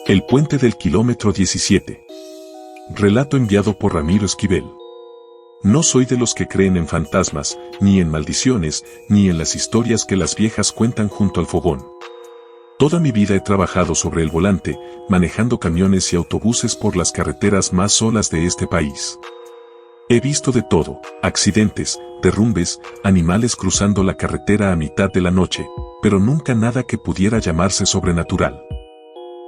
El puente del kilómetro 17. Relato enviado por Ramiro Esquivel. No soy de los que creen en fantasmas, ni en maldiciones, ni en las historias que las viejas cuentan junto al fogón. Toda mi vida he trabajado sobre el volante, manejando camiones y autobuses por las carreteras más solas de este país. He visto de todo: accidentes, derrumbes, animales cruzando la carretera a mitad de la noche, pero nunca nada que pudiera llamarse sobrenatural.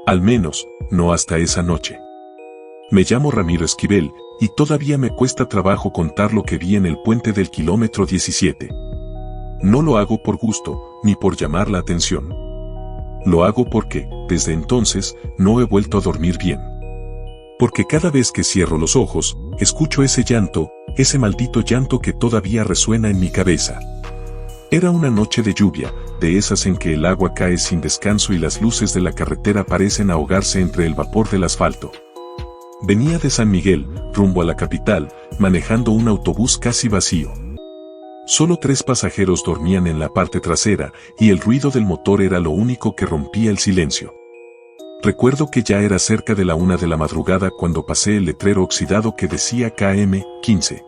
Al menos, no hasta esa noche. Me llamo Ramiro Esquivel, y todavía me cuesta trabajo contar lo que vi en el puente del kilómetro 17. No lo hago por gusto, ni por llamar la atención. Lo hago porque, desde entonces, no he vuelto a dormir bien. Porque cada vez que cierro los ojos, escucho ese llanto, ese maldito llanto que todavía resuena en mi cabeza. Era una noche de lluvia, de esas en que el agua cae sin descanso y las luces de la carretera parecen ahogarse entre el vapor del asfalto. Venía de San Miguel, rumbo a la capital, manejando un autobús casi vacío. Solo 3 pasajeros dormían en la parte trasera, y el ruido del motor era lo único que rompía el silencio. Recuerdo que ya era cerca de la 1 de la madrugada cuando pasé el letrero oxidado que decía KM 15.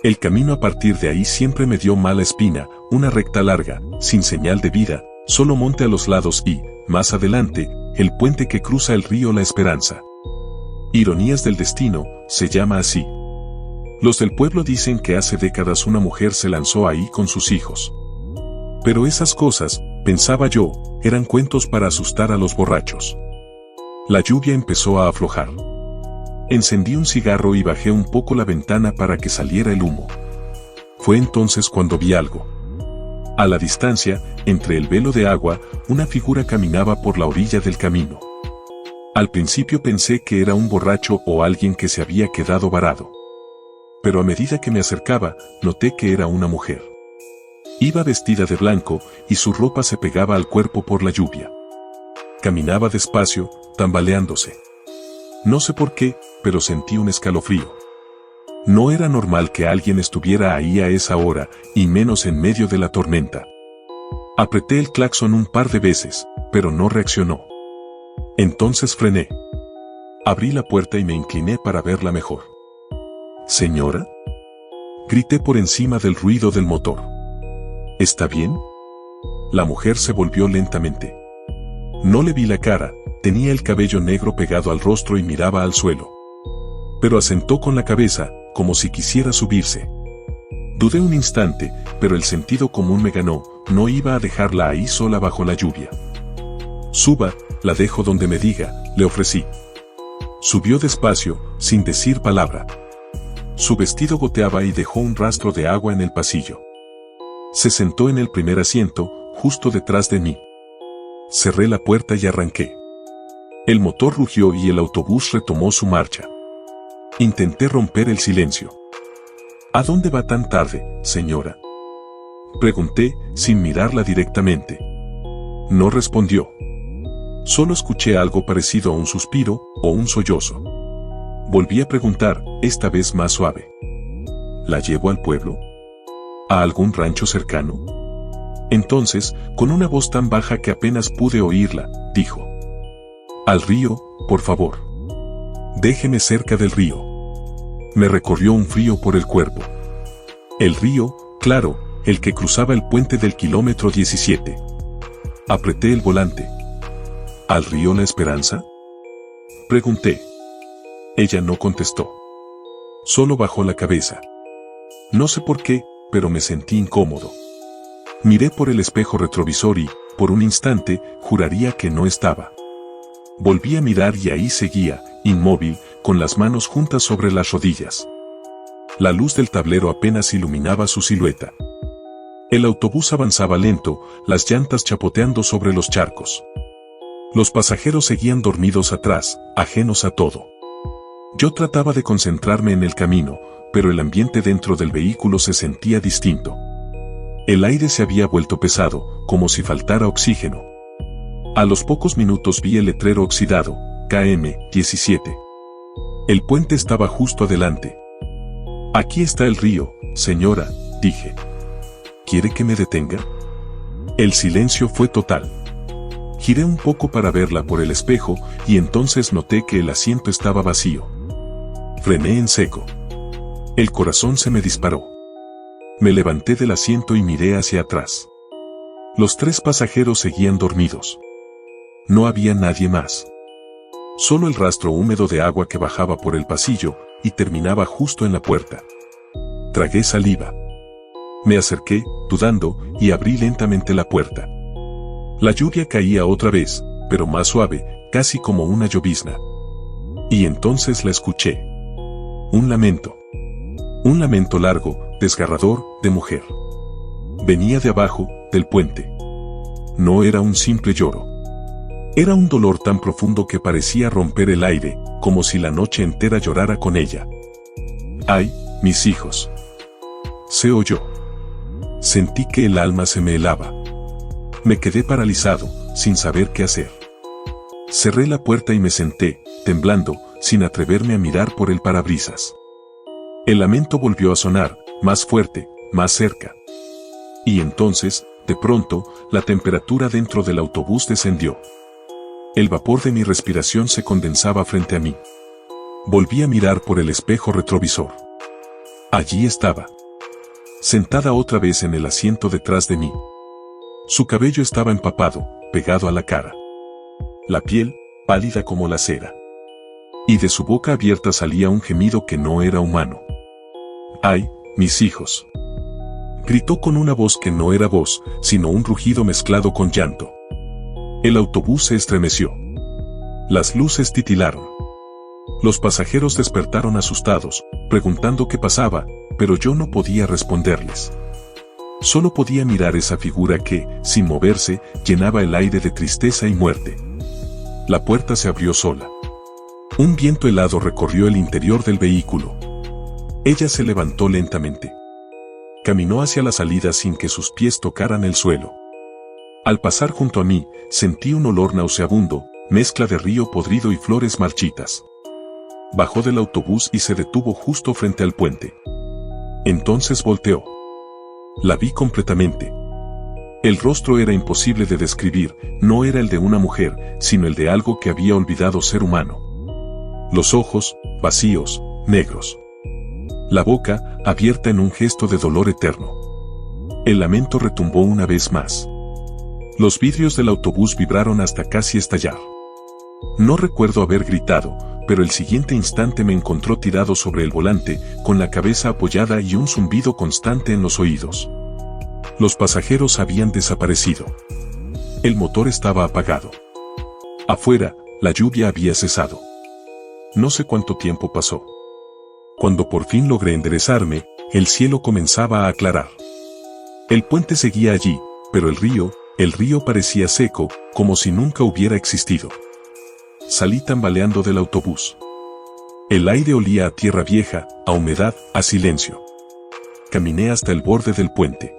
El camino a partir de ahí siempre me dio mala espina, una recta larga, sin señal de vida, solo monte a los lados y, más adelante, el puente que cruza el río La Esperanza. Ironías del destino, se llama así. Los del pueblo dicen que hace décadas una mujer se lanzó ahí con sus hijos. Pero esas cosas, pensaba yo, eran cuentos para asustar a los borrachos. La lluvia empezó a aflojar. Encendí un cigarro y bajé un poco la ventana para que saliera el humo. Fue entonces cuando vi algo. A la distancia, entre el velo de agua, una figura caminaba por la orilla del camino. Al principio pensé que era un borracho o alguien que se había quedado varado. Pero a medida que me acercaba, noté que era una mujer. Iba vestida de blanco, y su ropa se pegaba al cuerpo por la lluvia. Caminaba despacio, tambaleándose. No sé por qué, pero sentí un escalofrío. No era normal que alguien estuviera ahí a esa hora, y menos en medio de la tormenta. Apreté el claxon un par de veces, pero no reaccionó. Entonces frené. Abrí la puerta y me incliné para verla mejor. ¿Señora?, grité por encima del ruido del motor. ¿Está bien? La mujer se volvió lentamente. No le vi la cara, tenía el cabello negro pegado al rostro y miraba al suelo. Pero asentó con la cabeza, como si quisiera subirse. Dudé un instante, pero el sentido común me ganó, no iba a dejarla ahí sola bajo la lluvia. Suba, la dejo donde me diga, le ofrecí. Subió despacio, sin decir palabra. Su vestido goteaba y dejó un rastro de agua en el pasillo. Se sentó en el primer asiento, justo detrás de mí. Cerré la puerta y arranqué. El motor rugió y el autobús retomó su marcha. Intenté romper el silencio. ¿A dónde va tan tarde, señora?, pregunté, sin mirarla directamente. No respondió. Solo escuché algo parecido a un suspiro o un sollozo. Volví a preguntar, esta vez más suave. ¿La llevo al pueblo? ¿A algún rancho cercano? Entonces, con una voz tan baja que apenas pude oírla, dijo: al río, por favor. Déjeme cerca del río. Me recorrió un frío por el cuerpo. El río, claro, el que cruzaba el puente del kilómetro 17. Apreté el volante. ¿Al río La Esperanza?, pregunté. Ella no contestó. Solo bajó la cabeza. No sé por qué, pero me sentí incómodo. Miré por el espejo retrovisor y, por un instante, juraría que no estaba. Volví a mirar y ahí seguía, inmóvil, con las manos juntas sobre las rodillas. La luz del tablero apenas iluminaba su silueta. El autobús avanzaba lento, las llantas chapoteando sobre los charcos. Los pasajeros seguían dormidos atrás, ajenos a todo. Yo trataba de concentrarme en el camino, pero el ambiente dentro del vehículo se sentía distinto. El aire se había vuelto pesado, como si faltara oxígeno. A los pocos minutos vi el letrero oxidado, KM 17. El puente estaba justo adelante. Aquí está el río, señora, dije. ¿Quiere que me detenga? El silencio fue total. Giré un poco para verla por el espejo y entonces noté que el asiento estaba vacío. Frené en seco. El corazón se me disparó. Me levanté del asiento y miré hacia atrás. Los 3 pasajeros seguían dormidos. No había nadie más. Solo el rastro húmedo de agua que bajaba por el pasillo y terminaba justo en la puerta. Tragué saliva. Me acerqué, dudando, y abrí lentamente la puerta. La lluvia caía otra vez, pero más suave, casi como una llovizna. Y entonces la escuché. Un lamento. Un lamento largo, desgarrador, de mujer. Venía de abajo, del puente. No era un simple lloro. Era un dolor tan profundo que parecía romper el aire, como si la noche entera llorara con ella. ¡Ay, mis hijos! Se oyó. Sentí que el alma se me helaba. Me quedé paralizado, sin saber qué hacer. Cerré la puerta y me senté, temblando, sin atreverme a mirar por el parabrisas. El lamento volvió a sonar, más fuerte, más cerca. Y entonces, de pronto, la temperatura dentro del autobús descendió. El vapor de mi respiración se condensaba frente a mí. Volví a mirar por el espejo retrovisor. Allí estaba. Sentada otra vez en el asiento detrás de mí. Su cabello estaba empapado, pegado a la cara. La piel, pálida como la cera. Y de su boca abierta salía un gemido que no era humano. ¡Ay, mis hijos! Gritó con una voz que no era voz, sino un rugido mezclado con llanto. El autobús se estremeció. Las luces titilaron. Los pasajeros despertaron asustados, preguntando qué pasaba, pero yo no podía responderles. Solo podía mirar esa figura que, sin moverse, llenaba el aire de tristeza y muerte. La puerta se abrió sola. Un viento helado recorrió el interior del vehículo. Ella se levantó lentamente. Caminó hacia la salida sin que sus pies tocaran el suelo. Al pasar junto a mí, sentí un olor nauseabundo, mezcla de río podrido y flores marchitas. Bajó del autobús y se detuvo justo frente al puente. Entonces volteó. La vi completamente. El rostro era imposible de describir, no era el de una mujer, sino el de algo que había olvidado ser humano. Los ojos, vacíos, negros. La boca, abierta en un gesto de dolor eterno. El lamento retumbó una vez más. Los vidrios del autobús vibraron hasta casi estallar. No recuerdo haber gritado, pero el siguiente instante me encontró tirado sobre el volante, con la cabeza apoyada y un zumbido constante en los oídos. Los pasajeros habían desaparecido. El motor estaba apagado. Afuera, la lluvia había cesado. No sé cuánto tiempo pasó. Cuando por fin logré enderezarme, el cielo comenzaba a aclarar. El puente seguía allí, pero el río parecía seco, como si nunca hubiera existido. Salí tambaleando del autobús. El aire olía a tierra vieja, a humedad, a silencio. Caminé hasta el borde del puente.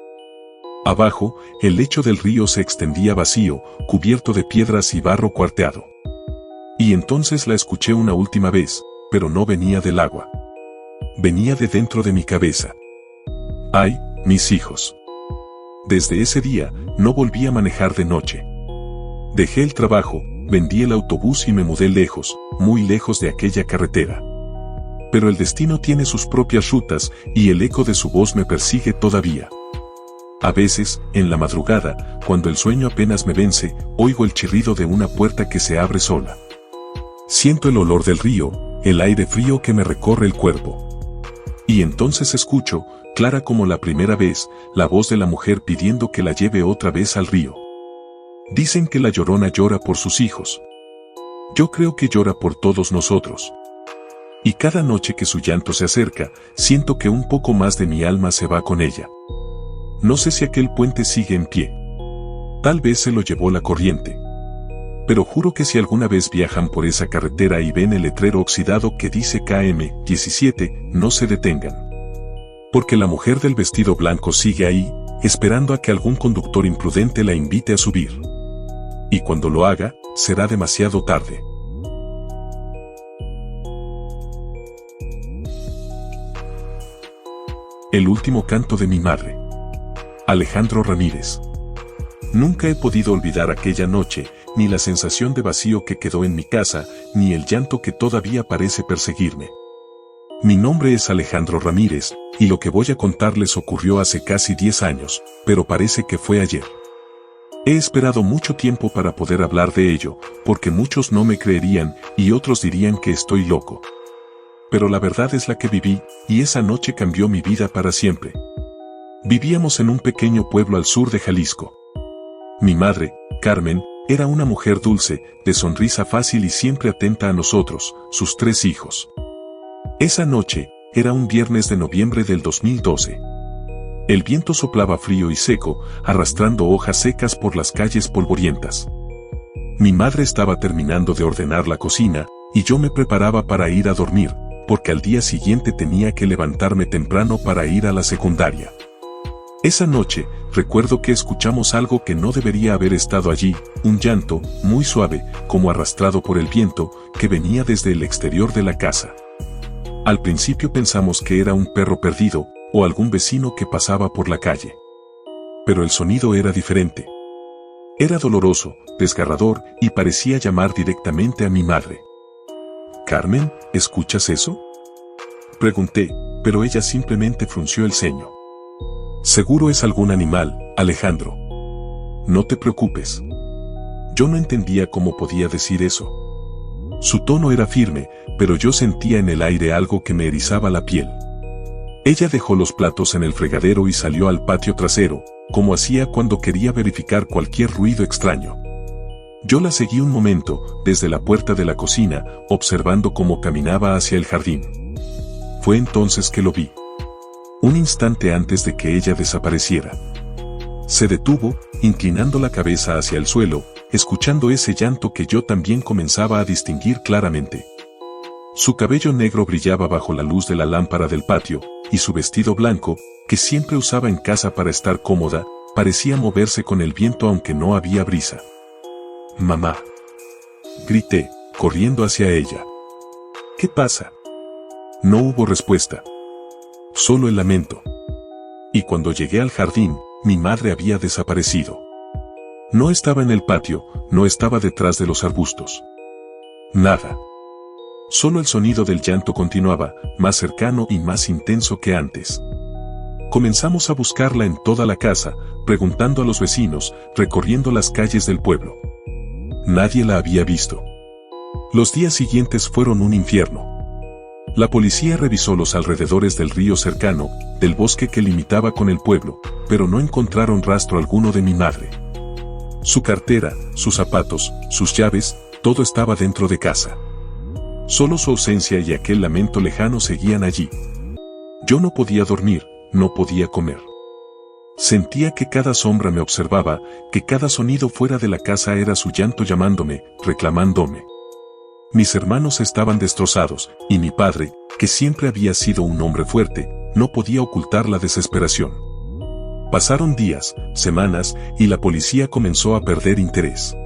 Abajo, el lecho del río se extendía vacío, cubierto de piedras y barro cuarteado. Y entonces la escuché una última vez, pero no venía del agua. Venía de dentro de mi cabeza. ¡Ay, mis hijos! Desde ese día, no volví a manejar de noche. Dejé el trabajo, vendí el autobús y me mudé lejos, muy lejos de aquella carretera. Pero el destino tiene sus propias rutas y el eco de su voz me persigue todavía. A veces, en la madrugada, cuando el sueño apenas me vence, oigo el chirrido de una puerta que se abre sola. Siento el olor del río, el aire frío que me recorre el cuerpo. Y entonces escucho, clara como la primera vez, la voz de la mujer pidiendo que la lleve otra vez al río. Dicen que la Llorona llora por sus hijos. Yo creo que llora por todos nosotros. Y cada noche que su llanto se acerca, siento que un poco más de mi alma se va con ella. No sé si aquel puente sigue en pie. Tal vez se lo llevó la corriente. Pero juro que si alguna vez viajan por esa carretera y ven el letrero oxidado que dice KM 17, no se detengan. Porque la mujer del vestido blanco sigue ahí, esperando a que algún conductor imprudente la invite a subir. Y cuando lo haga, será demasiado tarde. El último canto de mi madre. Alejandro Ramírez. Nunca he podido olvidar aquella noche, ni la sensación de vacío que quedó en mi casa, ni el llanto que todavía parece perseguirme. Mi nombre es Alejandro Ramírez, y lo que voy a contarles ocurrió hace casi 10 años, pero parece que fue ayer. He esperado mucho tiempo para poder hablar de ello, porque muchos no me creerían y otros dirían que estoy loco. Pero la verdad es la que viví, y esa noche cambió mi vida para siempre. Vivíamos en un pequeño pueblo al sur de Jalisco. Mi madre, Carmen, era una mujer dulce, de sonrisa fácil y siempre atenta a nosotros, sus 3 hijos. Esa noche, era un viernes de noviembre del 2012. El viento soplaba frío y seco, arrastrando hojas secas por las calles polvorientas. Mi madre estaba terminando de ordenar la cocina, y yo me preparaba para ir a dormir, porque al día siguiente tenía que levantarme temprano para ir a la secundaria. Esa noche, recuerdo que escuchamos algo que no debería haber estado allí, un llanto, muy suave, como arrastrado por el viento, que venía desde el exterior de la casa. Al principio pensamos que era un perro perdido, o algún vecino que pasaba por la calle. Pero el sonido era diferente. Era doloroso, desgarrador, y parecía llamar directamente a mi madre. «Carmen, ¿escuchas eso?», pregunté, pero ella simplemente frunció el ceño. «Seguro es algún animal, Alejandro. No te preocupes». Yo no entendía cómo podía decir eso. Su tono era firme, pero yo sentía en el aire algo que me erizaba la piel. Ella dejó los platos en el fregadero y salió al patio trasero, como hacía cuando quería verificar cualquier ruido extraño. Yo la seguí un momento, desde la puerta de la cocina, observando cómo caminaba hacia el jardín. Fue entonces que lo vi. Un instante antes de que ella desapareciera. Se detuvo, inclinando la cabeza hacia el suelo, escuchando ese llanto que yo también comenzaba a distinguir claramente. Su cabello negro brillaba bajo la luz de la lámpara del patio, y su vestido blanco, que siempre usaba en casa para estar cómoda, parecía moverse con el viento aunque no había brisa. «Mamá», grité, corriendo hacia ella. «¿Qué pasa?». No hubo respuesta. Solo el lamento. Y cuando llegué al jardín, mi madre había desaparecido. No estaba en el patio, no estaba detrás de los arbustos. Nada. Solo el sonido del llanto continuaba, más cercano y más intenso que antes. Comenzamos a buscarla en toda la casa, preguntando a los vecinos, recorriendo las calles del pueblo. Nadie la había visto. Los días siguientes fueron un infierno. La policía revisó los alrededores del río cercano, del bosque que limitaba con el pueblo, pero no encontraron rastro alguno de mi madre. Su cartera, sus zapatos, sus llaves, todo estaba dentro de casa. Solo su ausencia y aquel lamento lejano seguían allí. Yo no podía dormir, no podía comer. Sentía que cada sombra me observaba, que cada sonido fuera de la casa era su llanto llamándome, reclamándome. Mis hermanos estaban destrozados, y mi padre, que siempre había sido un hombre fuerte, no podía ocultar la desesperación. Pasaron días, semanas, y la policía comenzó a perder interés.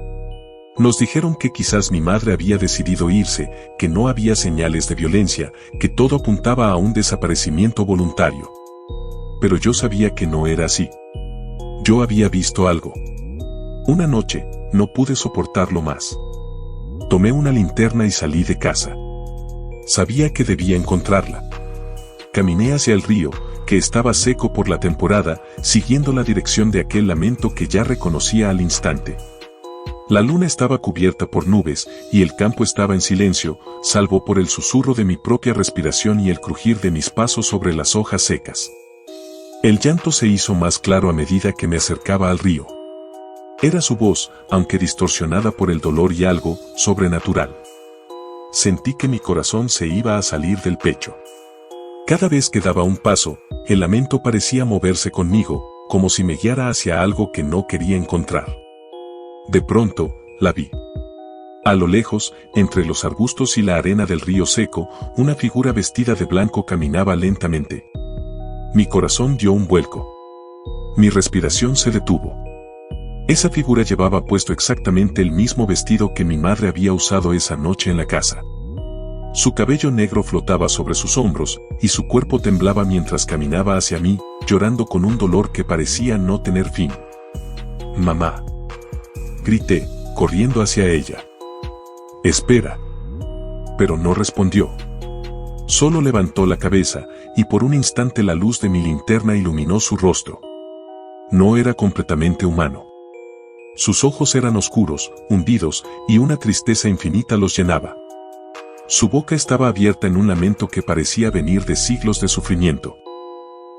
Nos dijeron que quizás mi madre había decidido irse, que no había señales de violencia, que todo apuntaba a un desaparecimiento voluntario. Pero yo sabía que no era así. Yo había visto algo. Una noche, no pude soportarlo más. Tomé una linterna y salí de casa. Sabía que debía encontrarla. Caminé hacia el río, que estaba seco por la temporada, siguiendo la dirección de aquel lamento que ya reconocía al instante. La luna estaba cubierta por nubes, y el campo estaba en silencio, salvo por el susurro de mi propia respiración y el crujir de mis pasos sobre las hojas secas. El llanto se hizo más claro a medida que me acercaba al río. Era su voz, aunque distorsionada por el dolor y algo sobrenatural. Sentí que mi corazón se iba a salir del pecho. Cada vez que daba un paso, el lamento parecía moverse conmigo, como si me guiara hacia algo que no quería encontrar. De pronto, la vi. A lo lejos, entre los arbustos y la arena del río seco, una figura vestida de blanco caminaba lentamente. Mi corazón dio un vuelco. Mi respiración se detuvo. Esa figura llevaba puesto exactamente el mismo vestido que mi madre había usado esa noche en la casa. Su cabello negro flotaba sobre sus hombros, y su cuerpo temblaba mientras caminaba hacia mí, llorando con un dolor que parecía no tener fin. «Mamá», grité, corriendo hacia ella. «Espera». Pero no respondió. Solo levantó la cabeza, y por un instante la luz de mi linterna iluminó su rostro. No era completamente humano. Sus ojos eran oscuros, hundidos, y una tristeza infinita los llenaba. Su boca estaba abierta en un lamento que parecía venir de siglos de sufrimiento.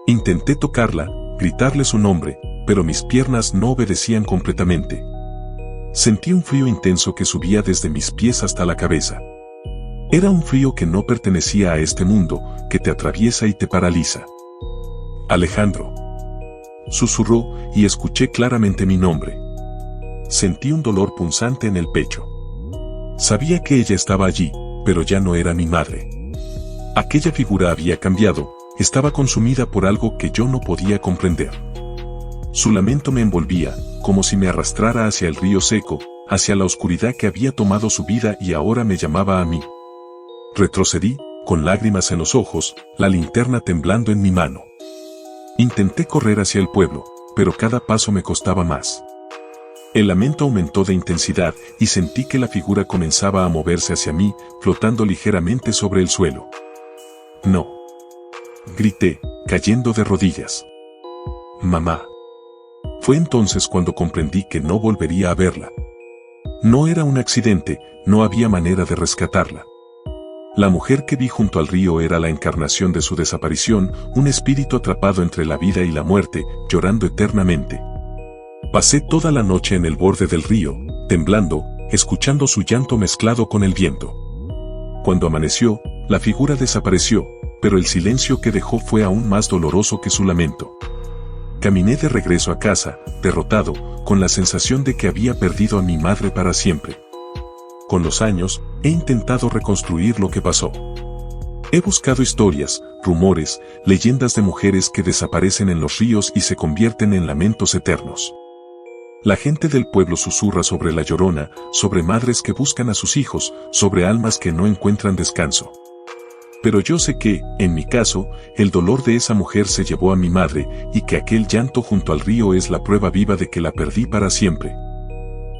Intenté tocarla, gritarle su nombre, pero mis piernas no obedecían completamente. Sentí un frío intenso que subía desde mis pies hasta la cabeza. Era un frío que no pertenecía a este mundo, que te atraviesa y te paraliza. «Alejandro», susurró, y escuché claramente mi nombre. Sentí un dolor punzante en el pecho. Sabía que ella estaba allí, pero ya no era mi madre. Aquella figura había cambiado, estaba consumida por algo que yo no podía comprender. Su lamento me envolvía, como si me arrastrara hacia el río seco, hacia la oscuridad que había tomado su vida y ahora me llamaba a mí. Retrocedí, con lágrimas en los ojos, la linterna temblando en mi mano. Intenté correr hacia el pueblo, pero cada paso me costaba más. El lamento aumentó de intensidad y sentí que la figura comenzaba a moverse hacia mí, flotando ligeramente sobre el suelo. «No», grité, cayendo de rodillas. «Mamá». Fue entonces cuando comprendí que no volvería a verla. No era un accidente, no había manera de rescatarla. La mujer que vi junto al río era la encarnación de su desaparición, un espíritu atrapado entre la vida y la muerte, llorando eternamente. Pasé toda la noche en el borde del río, temblando, escuchando su llanto mezclado con el viento. Cuando amaneció, la figura desapareció, pero el silencio que dejó fue aún más doloroso que su lamento. Caminé de regreso a casa, derrotado, con la sensación de que había perdido a mi madre para siempre. Con los años, he intentado reconstruir lo que pasó. He buscado historias, rumores, leyendas de mujeres que desaparecen en los ríos y se convierten en lamentos eternos. La gente del pueblo susurra sobre la Llorona, sobre madres que buscan a sus hijos, sobre almas que no encuentran descanso. Pero yo sé que, en mi caso, el dolor de esa mujer se llevó a mi madre y que aquel llanto junto al río es la prueba viva de que la perdí para siempre.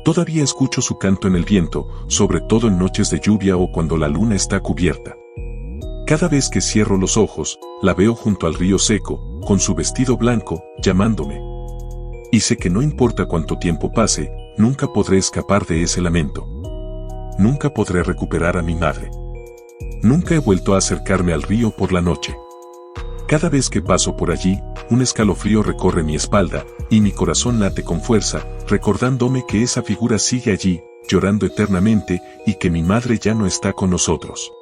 Todavía escucho su canto en el viento, sobre todo en noches de lluvia o cuando la luna está cubierta. Cada vez que cierro los ojos, la veo junto al río seco, con su vestido blanco, llamándome. Y sé que no importa cuánto tiempo pase, nunca podré escapar de ese lamento. Nunca podré recuperar a mi madre. Nunca he vuelto a acercarme al río por la noche. Cada vez que paso por allí, un escalofrío recorre mi espalda, y mi corazón late con fuerza, recordándome que esa figura sigue allí, llorando eternamente, y que mi madre ya no está con nosotros.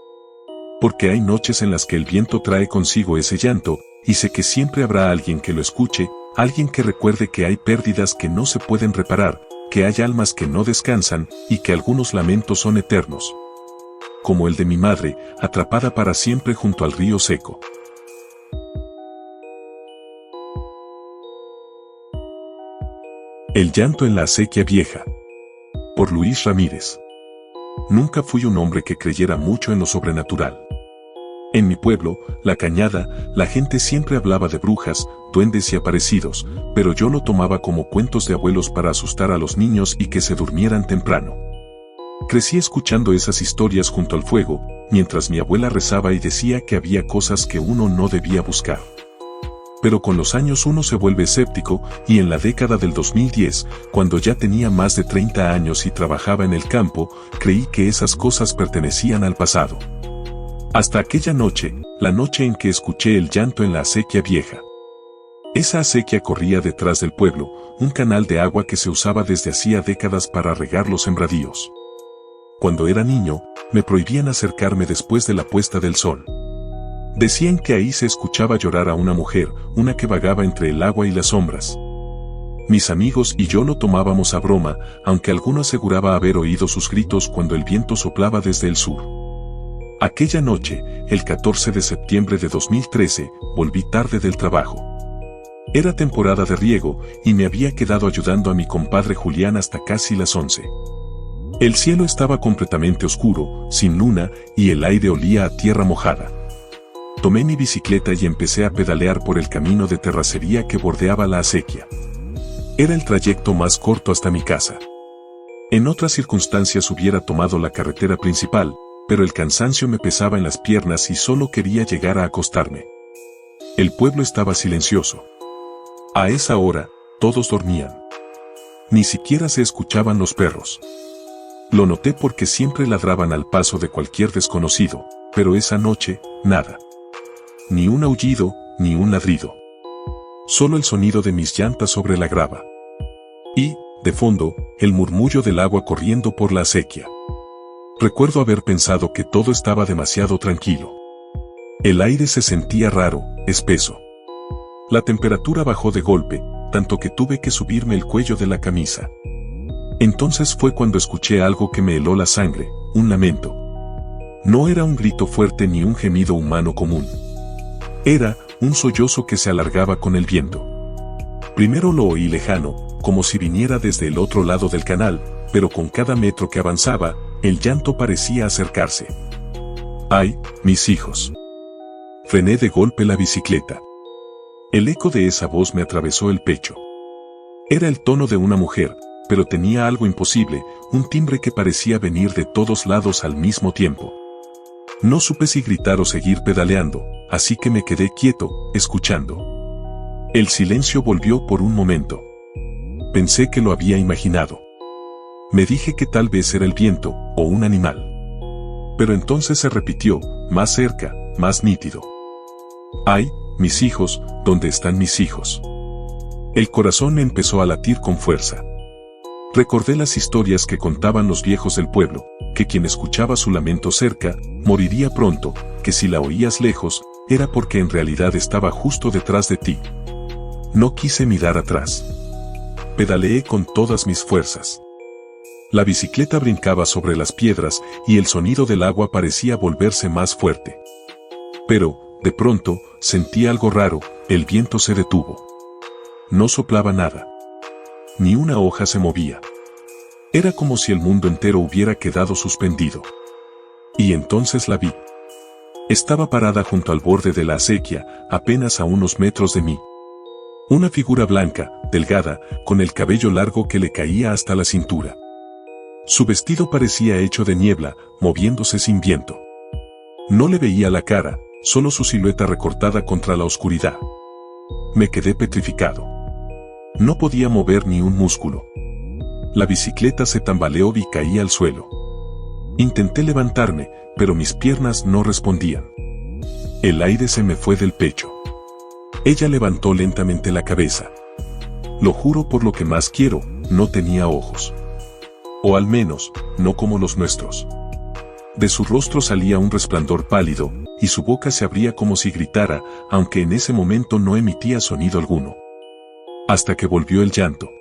Porque hay noches en las que el viento trae consigo ese llanto, y sé que siempre habrá alguien que lo escuche, alguien que recuerde que hay pérdidas que no se pueden reparar, que hay almas que no descansan, y que algunos lamentos son eternos. Como el de mi madre, atrapada para siempre junto al río seco. El llanto en la acequia vieja. Por Luis Ramírez. Nunca fui un hombre que creyera mucho en lo sobrenatural. En mi pueblo, La Cañada, la gente siempre hablaba de brujas, duendes y aparecidos, pero yo lo tomaba como cuentos de abuelos para asustar a los niños y que se durmieran temprano. Crecí escuchando esas historias junto al fuego, mientras mi abuela rezaba y decía que había cosas que uno no debía buscar. Pero con los años uno se vuelve escéptico, y en la década del 2010, cuando ya tenía más de 30 años y trabajaba en el campo, creí que esas cosas pertenecían al pasado. Hasta aquella noche, la noche en que escuché el llanto en la acequia vieja. Esa acequia corría detrás del pueblo, un canal de agua que se usaba desde hacía décadas para regar los sembradíos. Cuando era niño, me prohibían acercarme después de la puesta del sol. Decían que ahí se escuchaba llorar a una mujer, una que vagaba entre el agua y las sombras. Mis amigos y yo lo tomábamos a broma, aunque alguno aseguraba haber oído sus gritos cuando el viento soplaba desde el sur. Aquella noche, el 14 de septiembre de 2013, volví tarde del trabajo. Era temporada de riego, y me había quedado ayudando a mi compadre Julián hasta casi las 11. El cielo estaba completamente oscuro, sin luna, y el aire olía a tierra mojada. Tomé mi bicicleta y empecé a pedalear por el camino de terracería que bordeaba la acequia. Era el trayecto más corto hasta mi casa. En otras circunstancias hubiera tomado la carretera principal, pero el cansancio me pesaba en las piernas y solo quería llegar a acostarme. El pueblo estaba silencioso. A esa hora, todos dormían. Ni siquiera se escuchaban los perros. Lo noté porque siempre ladraban al paso de cualquier desconocido, pero esa noche, nada. Ni un aullido, ni un ladrido. Solo el sonido de mis llantas sobre la grava. Y, de fondo, el murmullo del agua corriendo por la acequia. Recuerdo haber pensado que todo estaba demasiado tranquilo. El aire se sentía raro, espeso. La temperatura bajó de golpe, tanto que tuve que subirme el cuello de la camisa. Entonces fue cuando escuché algo que me heló la sangre, un lamento. No era un grito fuerte ni un gemido humano común. Era un sollozo que se alargaba con el viento. Primero lo oí lejano, como si viniera desde el otro lado del canal, pero con cada metro que avanzaba, el llanto parecía acercarse. ¡Ay, mis hijos! Frené de golpe la bicicleta. El eco de esa voz me atravesó el pecho. Era el tono de una mujer, pero tenía algo imposible, un timbre que parecía venir de todos lados al mismo tiempo. No supe si gritar o seguir pedaleando, así que me quedé quieto, escuchando. El silencio volvió por un momento. Pensé que lo había imaginado. Me dije que tal vez era el viento, o un animal. Pero entonces se repitió, más cerca, más nítido. ¡Ay, mis hijos! ¿Dónde están mis hijos? El corazón me empezó a latir con fuerza. Recordé las historias que contaban los viejos del pueblo, que quien escuchaba su lamento cerca, moriría pronto, que si la oías lejos, era porque en realidad estaba justo detrás de ti. No quise mirar atrás. Pedaleé con todas mis fuerzas. La bicicleta brincaba sobre las piedras y el sonido del agua parecía volverse más fuerte. Pero, de pronto, sentí algo raro, el viento se detuvo. No soplaba nada. Ni una hoja se movía. Era como si el mundo entero hubiera quedado suspendido. Y entonces la vi. Estaba parada junto al borde de la acequia, apenas a unos metros de mí. Una figura blanca, delgada, con el cabello largo que le caía hasta la cintura. Su vestido parecía hecho de niebla, moviéndose sin viento. No le veía la cara, solo su silueta recortada contra la oscuridad. Me quedé petrificado. No podía mover ni un músculo. La bicicleta se tambaleó y caí al suelo. Intenté levantarme, pero mis piernas no respondían. El aire se me fue del pecho. Ella levantó lentamente la cabeza. Lo juro por lo que más quiero, no tenía ojos. O al menos, no como los nuestros. De su rostro salía un resplandor pálido, y su boca se abría como si gritara, aunque en ese momento no emitía sonido alguno. Hasta que volvió el llanto.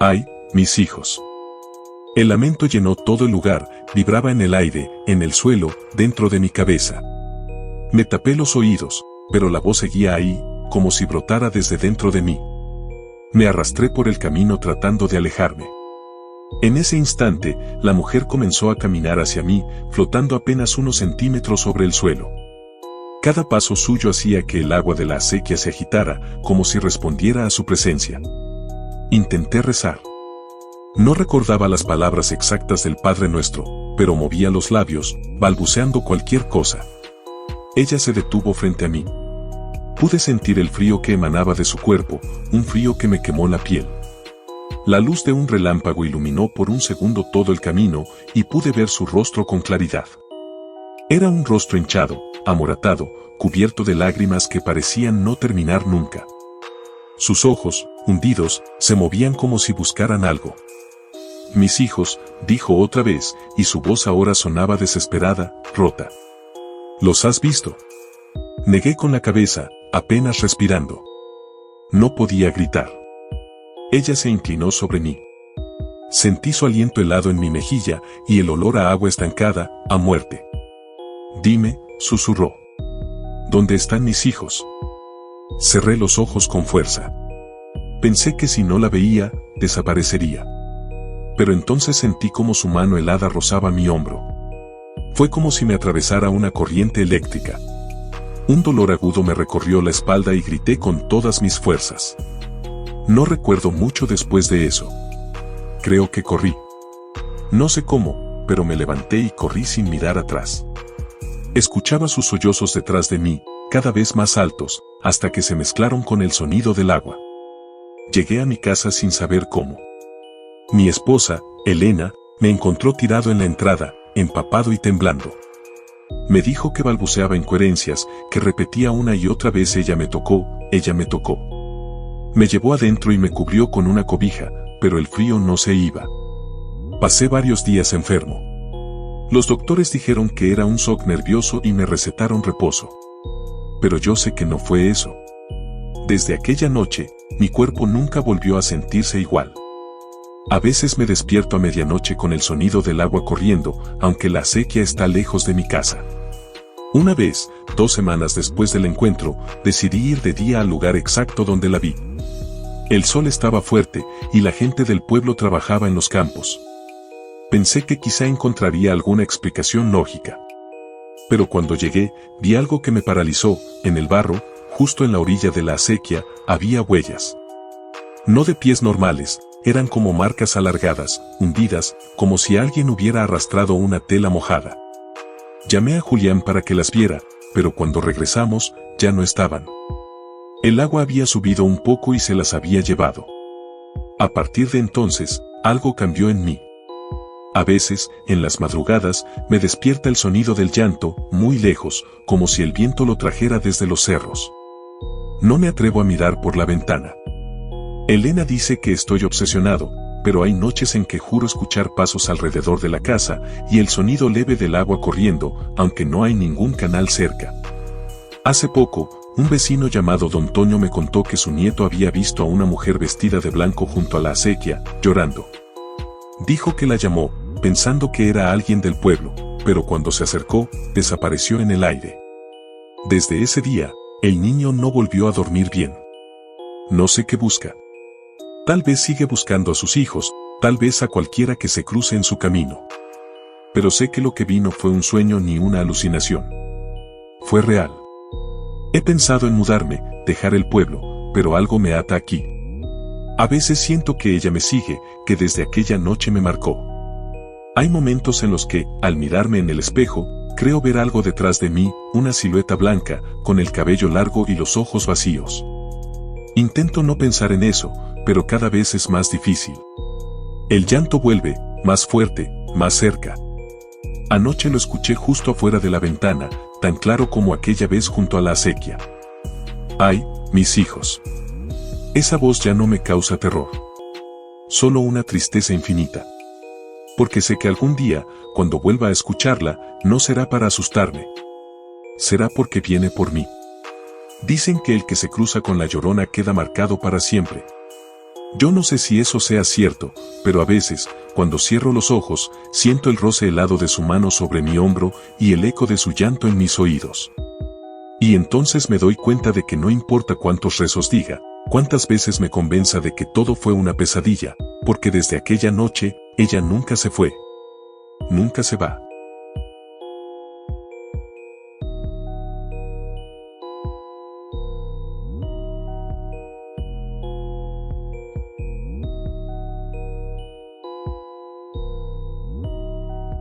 ¡Ay, mis hijos! El lamento llenó todo el lugar, vibraba en el aire, en el suelo, dentro de mi cabeza. Me tapé los oídos, pero la voz seguía ahí, como si brotara desde dentro de mí. Me arrastré por el camino tratando de alejarme. En ese instante, la mujer comenzó a caminar hacia mí, flotando apenas unos centímetros sobre el suelo. Cada paso suyo hacía que el agua de la acequia se agitara, como si respondiera a su presencia. Intenté rezar. No recordaba las palabras exactas del Padre Nuestro, pero movía los labios, balbuceando cualquier cosa. Ella se detuvo frente a mí. Pude sentir el frío que emanaba de su cuerpo, un frío que me quemó la piel. La luz de un relámpago iluminó por un segundo todo el camino y pude ver su rostro con claridad. Era un rostro hinchado, amoratado, cubierto de lágrimas que parecían no terminar nunca. Sus ojos, hundidos, se movían como si buscaran algo. Mis hijos, dijo otra vez, y su voz ahora sonaba desesperada, rota. ¿Los has visto? Negué con la cabeza, apenas respirando. No podía gritar. Ella se inclinó sobre mí. Sentí su aliento helado en mi mejilla y el olor a agua estancada, a muerte. Dime, susurró. ¿Dónde están mis hijos? Cerré los ojos con fuerza. Pensé que si no la veía, desaparecería. Pero entonces sentí como su mano helada rozaba mi hombro. Fue como si me atravesara una corriente eléctrica. Un dolor agudo me recorrió la espalda y grité con todas mis fuerzas. No recuerdo mucho después de eso. Creo que corrí. No sé cómo, pero me levanté y corrí sin mirar atrás. Escuchaba sus sollozos detrás de mí, cada vez más altos, hasta que se mezclaron con el sonido del agua. Llegué a mi casa sin saber cómo. Mi esposa, Elena, me encontró tirado en la entrada, empapado y temblando. Me dijo que balbuceaba incoherencias, que repetía una y otra vez ella me tocó, ella me tocó. Me llevó adentro y me cubrió con una cobija, pero el frío no se iba. Pasé varios días enfermo. Los doctores dijeron que era un shock nervioso y me recetaron reposo. Pero yo sé que no fue eso. Desde aquella noche, mi cuerpo nunca volvió a sentirse igual. A veces me despierto a medianoche con el sonido del agua corriendo, aunque la acequia está lejos de mi casa. Una vez, 2 semanas después del encuentro, decidí ir de día al lugar exacto donde la vi. El sol estaba fuerte y la gente del pueblo trabajaba en los campos. Pensé que quizá encontraría alguna explicación lógica. Pero cuando llegué, vi algo que me paralizó. En el barro, justo en la orilla de la acequia, había huellas. No de pies normales, eran como marcas alargadas, hundidas, como si alguien hubiera arrastrado una tela mojada. Llamé a Julián para que las viera, pero cuando regresamos, ya no estaban. El agua había subido un poco y se las había llevado. A partir de entonces, algo cambió en mí. A veces, en las madrugadas, me despierta el sonido del llanto, muy lejos, como si el viento lo trajera desde los cerros. No me atrevo a mirar por la ventana. Elena dice que estoy obsesionado, pero hay noches en que juro escuchar pasos alrededor de la casa y el sonido leve del agua corriendo, aunque no hay ningún canal cerca. Hace poco, un vecino llamado Don Toño me contó que su nieto había visto a una mujer vestida de blanco junto a la acequia, llorando. Dijo que la llamó, pensando que era alguien del pueblo, pero cuando se acercó, desapareció en el aire. Desde ese día, el niño no volvió a dormir bien. No sé qué busca. Tal vez sigue buscando a sus hijos, tal vez a cualquiera que se cruce en su camino. Pero sé que lo que vi no fue un sueño ni una alucinación. Fue real. He pensado en mudarme, dejar el pueblo, pero algo me ata aquí. A veces siento que ella me sigue, que desde aquella noche me marcó. Hay momentos en los que, al mirarme en el espejo, creo ver algo detrás de mí, una silueta blanca, con el cabello largo y los ojos vacíos. Intento no pensar en eso, pero cada vez es más difícil. El llanto vuelve, más fuerte, más cerca. Anoche lo escuché justo afuera de la ventana, tan claro como aquella vez junto a la acequia. ¡Ay, mis hijos! Esa voz ya no me causa terror. Solo una tristeza infinita. Porque sé que algún día, cuando vuelva a escucharla, no será para asustarme. Será porque viene por mí. Dicen que el que se cruza con la Llorona queda marcado para siempre. Yo no sé si eso sea cierto, pero a veces, cuando cierro los ojos, siento el roce helado de su mano sobre mi hombro y el eco de su llanto en mis oídos. Y entonces me doy cuenta de que no importa cuántos rezos diga, cuántas veces me convenza de que todo fue una pesadilla, porque desde aquella noche, ella nunca se fue. Nunca se va.